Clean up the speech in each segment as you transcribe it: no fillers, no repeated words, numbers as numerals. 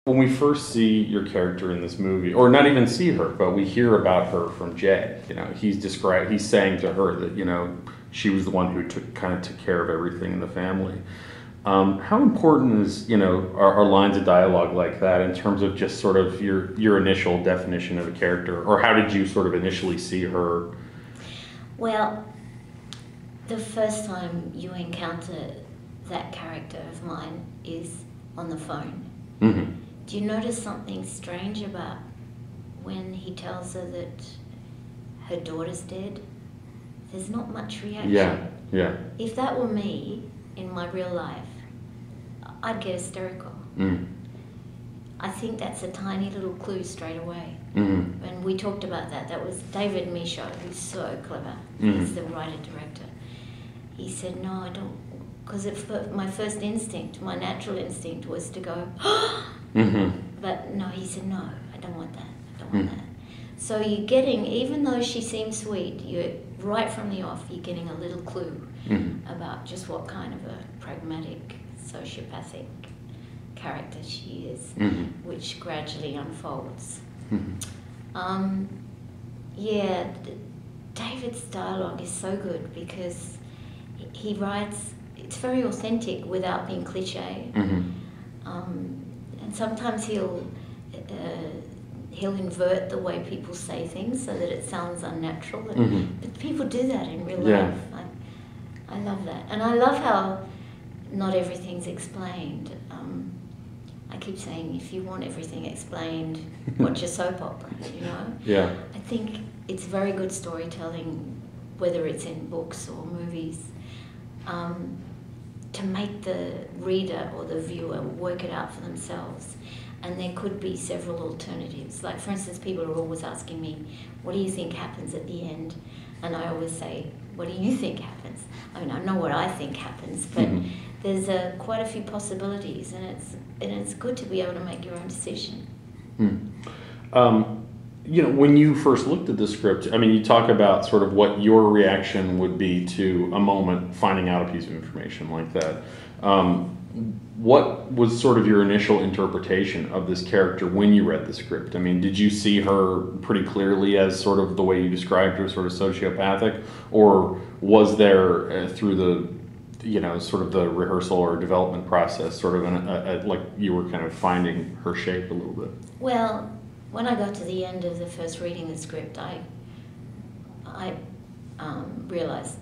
When we first see your character in this movie, or not even see her, but we hear about her from Jay, he's saying to her that, she was the one who took care of everything in the family. How important is, our lines of dialogue like that in terms of just sort of your initial definition of a character, or how did you sort of initially see her? Well, the first time you encounter that character of mine is on the phone. Mm-hmm. Do you notice something strange about when he tells her that her daughter's dead? There's not much reaction. Yeah. If that were me in my real life, I'd get hysterical. Mm. I think that's a tiny little clue straight away. Mm-hmm. And we talked about that. That was David Michaud, who's so clever. Mm-hmm. He's the writer-director. He said, no, I don't, because my first instinct, my natural instinct was to go, mm-hmm. But no, he said, no, I don't want that. I don't want that. So you're getting, even though she seems sweet, you're right from the off, you're getting a little clue about just what kind of a pragmatic, sociopathic character she is, which gradually unfolds. David's dialogue is so good because he writes, it's very authentic without being cliche. And sometimes he'll invert the way people say things so that it sounds unnatural. But people do that in real life. I love that. And I love how not everything's explained. I keep saying, if you want everything explained, watch a soap opera, Yeah. I think it's very good storytelling, whether it's in books or movies, to make the reader or the viewer work it out for themselves. And there could be several alternatives. Like, for instance, people are always asking me, what do you think happens at the end? And I always say, what do you think happens? I mean, I know what I think happens, but there's quite a few possibilities, and it's good to be able to make your own decision. When you first looked at the script, I mean, you talk about sort of what your reaction would be to a moment finding out a piece of information like that. What was sort of your initial interpretation of this character when you read the script? I mean, did you see her pretty clearly as sort of the way you described her, sort of sociopathic, or was there through the, sort of the rehearsal or development process, sort of like you were kind of finding her shape a little bit? Well, when I got to the end of the first reading of the script, I realized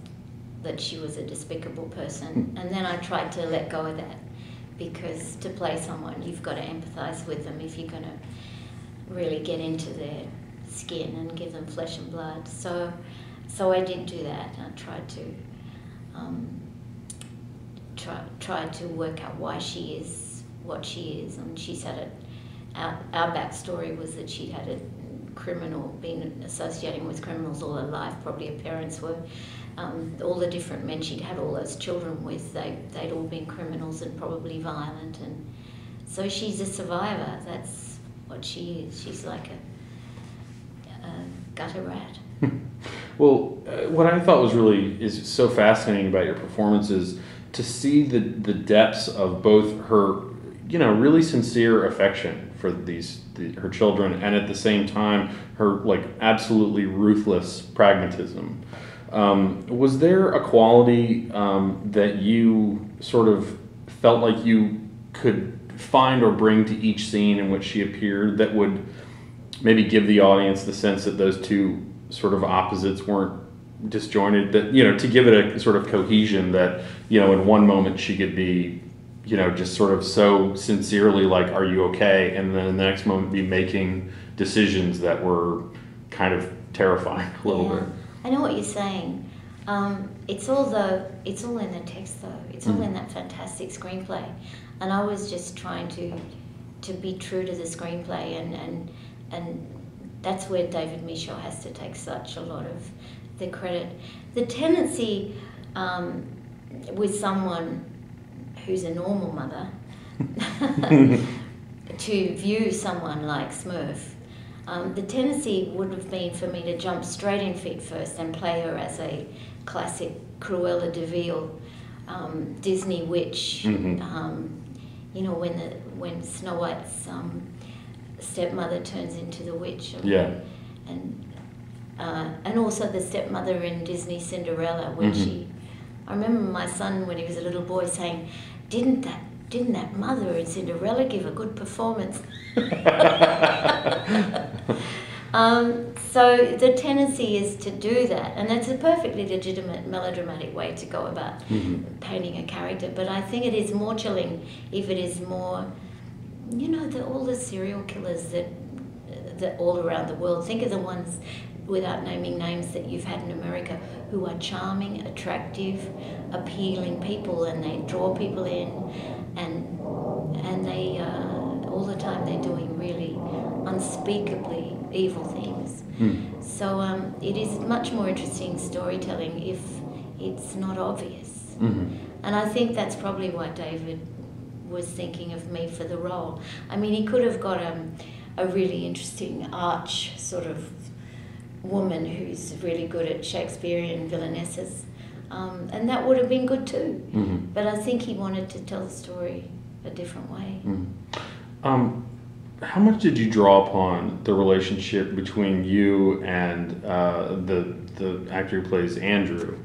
that she was a despicable person, and then I tried to let go of that, because to play someone, you've got to empathize with them if you're going to really get into their skin and give them flesh and blood. So I did do that. I tried to work out why she is what she is, and she's had it. Our backstory was that she'd had a criminal, been associating with criminals all her life. Probably her parents were. All the different men she'd had all those children with, they'd all been criminals and probably violent, and so she's a survivor. That's what she is. She's like a gutter rat. Well, what I thought is so fascinating about your performance is to see the depths of both her, really sincere affection for her children, and at the same time her like absolutely ruthless pragmatism. Was there a quality that you sort of felt like you could find or bring to each scene in which she appeared that would maybe give the audience the sense that those two sort of opposites weren't disjointed, that, to give it a sort of cohesion that, in one moment she could be, just sort of so sincerely like, are you okay? And then the next moment be making decisions that were kind of terrifying a little bit. I know what you're saying. It's all in the text though. It's all in that fantastic screenplay, and I was just trying to be true to the screenplay, and that's where David Michaud has to take such a lot of the credit. The tendency with someone who's a normal mother to view someone like Smurf. The tendency would have been for me to jump straight in feet first and play her as a classic Cruella de Vil, Disney witch, you know, when Snow White's stepmother turns into the witch. Yeah. And also the stepmother in Disney Cinderella, when I remember my son when he was a little boy saying, didn't that mother in Cinderella give a good performance? So the tendency is to do that, and that's a perfectly legitimate melodramatic way to go about painting a character. But I think it is more chilling if it is more, you know, all the serial killers that all around the world. Think of the ones, without naming names, that you've had in America, who are charming, attractive, appealing people, and they draw people in, and they all the time they're doing really unspeakably evil things. So it is much more interesting storytelling if it's not obvious. And I think that's probably why David was thinking of me for the role. I mean, he could have got a really interesting arch sort of woman who's really good at Shakespearean villainesses, and that would have been good too. But I think he wanted to tell the story a different way. How much did you draw upon the relationship between you and the actor who plays Andrew?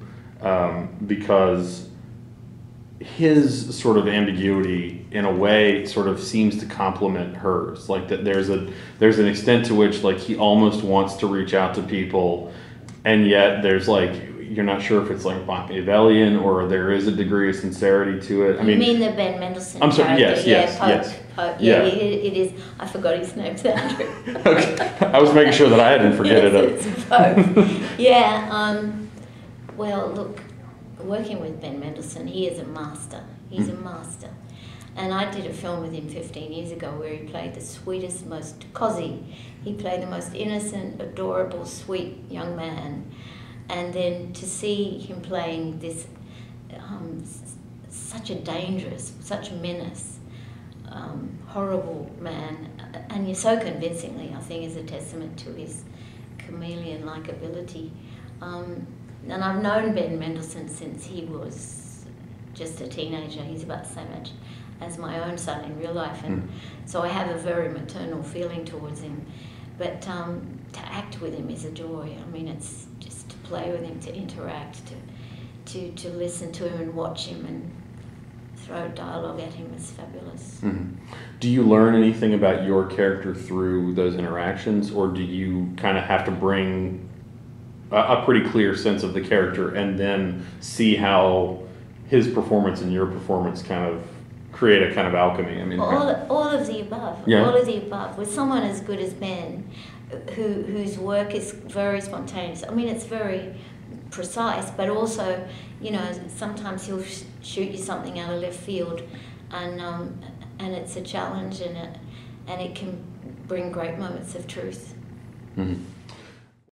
Because his sort of ambiguity, in a way, sort of seems to complement hers. Like that, there's an extent to which, like, he almost wants to reach out to people, and yet there's like, you're not sure if it's like Machiavellian or there is a degree of sincerity to it. I mean, you mean the Ben Mendelsohn? I'm sorry. Character? Yes. Pope. Yeah, it is. I forgot his name's Andrew. Okay. I was making sure that I didn't forget it. It's Pope. Yeah. Well, look, working with Ben Mendelsohn, he is a master. He's a master. And I did a film with him 15 years ago where he played the sweetest, most cosy. He played the most innocent, adorable, sweet young man. And then to see him playing this, such a dangerous, such a menace, horrible man, and you're so convincingly, I think, is a testament to his chameleon-like ability. And I've known Ben Mendelsohn since he was just a teenager. He's about the same age as my own son in real life, and so I have a very maternal feeling towards him. But to act with him is a joy. I mean, it's just to play with him, to interact, to listen to him and watch him and throw dialogue at him is fabulous. Do you learn anything about your character through those interactions, or do you kind of have to bring a pretty clear sense of the character and then see how his performance and your performance kind of create a kind of alchemy? I mean, all of the above. Yeah. All of the above. With someone as good as Ben, whose work is very spontaneous. I mean, it's very precise, but also, you know, sometimes he'll shoot you something out of left field, and it's a challenge, and it can bring great moments of truth.